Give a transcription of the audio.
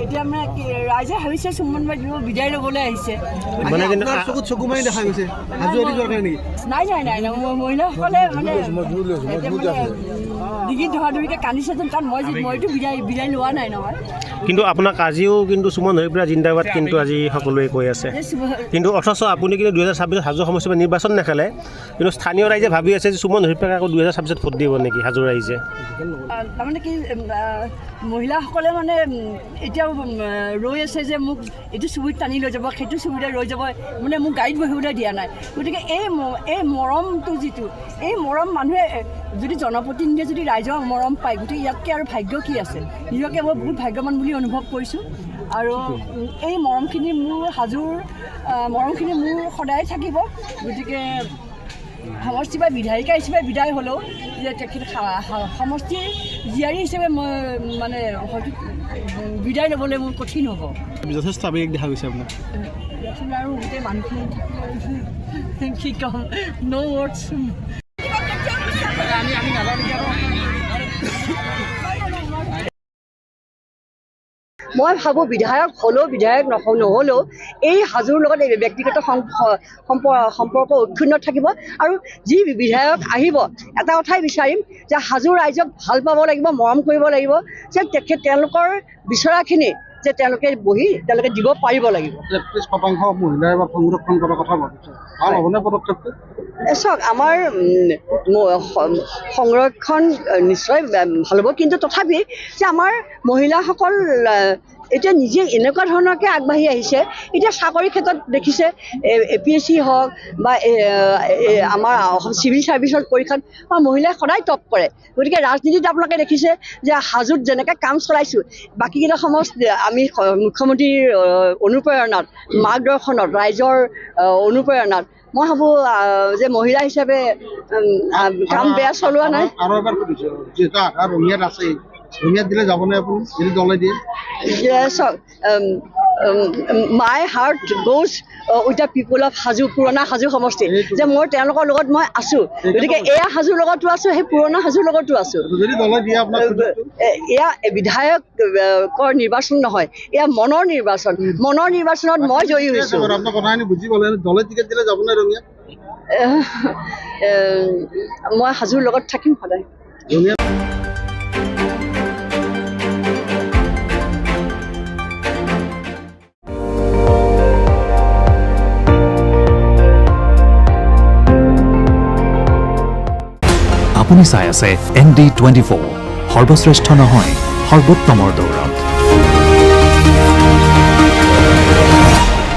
এতিয়া মানে ৰাইজে ভাবিছে সুমন বাইদেউ বিদায় ল'বলৈ আহিছে। মানে চকুত চকু মাৰি দেখা গৈছে হাজু এৰি যোৱাৰ কাৰণে নেকি? নাই মহিলাসকলে মানে ডিঙিত ধৰাধৰিকৈ কান্দিছে যেন, কাৰণ মইতো বিদায় লোৱা নাই নহয়। কিন্তু আপোনাক আজিও কিন্তু সুমন হৰিপ্ৰা জিন্দাবাদ কিন্তু আজি সকলোৱে কৈ আছে। কিন্তু অথচ আপুনি কিন্তু 2026 হাজো সমষ্টিৰ নিৰ্বাচন নেখেলে, কিন্তু স্থানীয় ৰাইজে ভাবি আছে যে সুমন হৰিপ্ৰাক আকৌ 2026 ভোট দিব নেকি হাজোৰ ৰাইজে? তাৰমানে কি মহিলাসকলে মানে এতিয়াও ৰৈ আছে যে মোক এইটো চুবুৰীত টানি লৈ যাব, সেইটো চুবুৰীতে ৰৈ যাব, মানে মোক গাড়ীত বহিবলৈ দিয়া নাই। গতিকে এই মৰমটো যিটো, এই মৰম মানুহে যদি জনপ্ৰতিনিধিয়ে যদি ৰাইজৰ মৰম পায়, গতিকে ইয়াতকৈ আৰু ভাগ্য কি আছে? নিজকে মই বহুত ভাগ্যৱান বুলি অনুভৱ কৰিছোঁ। আৰু এই মৰমখিনি মোৰ হাজোৰ মৰমখিনি মোৰ সদায় থাকিব। গতিকে সমষ্টিৰ পৰা বিধায়িকা হিচাপে বিদায় হ'লেও যে তেখেত সমষ্টিৰ জীয়াৰী হিচাপে মই মানে হয়তো বিদায় ল'বলৈ মোৰ কঠিন হ'ব। যথেষ্ট আৱেগিক দেখা গৈছে আপোনাৰ আৰু গোটেই মানুহখিনি কি ক'ম, ন' ৱৰ্ডছ। মই ভাবোঁ বিধায়ক হ'লেও বিধায়ক নহ'লেও এই হাজোৰ লগত এই ব্যক্তিগত সম্পৰ্ক অক্ষুণ্ণ থাকিব। আৰু যি বিধায়ক আহিব, এটা কথাই বিচাৰিম যে হাজোৰ ৰাইজক ভাল পাব লাগিব, মৰম কৰিব লাগিব, যে তেওঁলোকৰ বিচৰাখিনি যে তেওঁলোকে দিব পাৰিব লাগিব। 33% মহিলাই সংৰক্ষণ কৰাৰ কথা ভাবিছে, ভাল হ'বনে পদক্ষেপটো? চাওক, আমাৰ সংৰক্ষণ নিশ্চয় ভাল হ'ব, কিন্তু তথাপি যে আমাৰ মহিলাসকল এতিয়া নিজে এনেকুৱা ধৰণৰকৈ আগবাঢ়ি আহিছে। এতিয়া চাকৰিৰ ক্ষেত্ৰত দেখিছে APSC হওক বা আমাৰ চিভিল ছাৰ্ভিচৰ পৰীক্ষাত মহিলাই সদায় টপ কৰে। গতিকে ৰাজনীতিত আপোনালোকে দেখিছে যে হাজোত যেনেকৈ কাম চলাইছোঁ, বাকীকেইটা আমি মুখ্যমন্ত্ৰীৰ অনুপ্ৰেৰণাত, মাৰ্গদৰ্শনত, ৰাইজৰ অনুপ্ৰেৰণাত মই ভাবোঁ যে মহিলা হিচাপে কাম বেয়া চলোৱা নাই। আৰু এবাৰ সুধিছোঁ, যিহেতু আশা ৰঙিয়াত আছে, ৰঙিয়াত দিলে যাবনে আপুনি যদি দলে দিয়ে? চাওক, my heart goes with the people of Hajo, পুৰণা হাজো সমষ্টি, যে মই তেওঁলোকৰ লগত মই আছোঁ। গতিকে এয়া হাজোৰ লগতো আছোঁ, সেই পুৰণা হাজোৰ লগতো আছোঁ। এয়া বিধায়কৰ নিৰ্বাচন নহয়, এয়া মনৰ নিৰ্বাচন। মনৰ নিৰ্বাচনত মই জয়ী হৈছোঁ। মই হাজোৰ লগত থাকিম সদায়। আপুনি চাই আছে ND24, সৰ্বশ্ৰেষ্ঠ নহয় সৰ্বোত্তমৰ দৌৰ।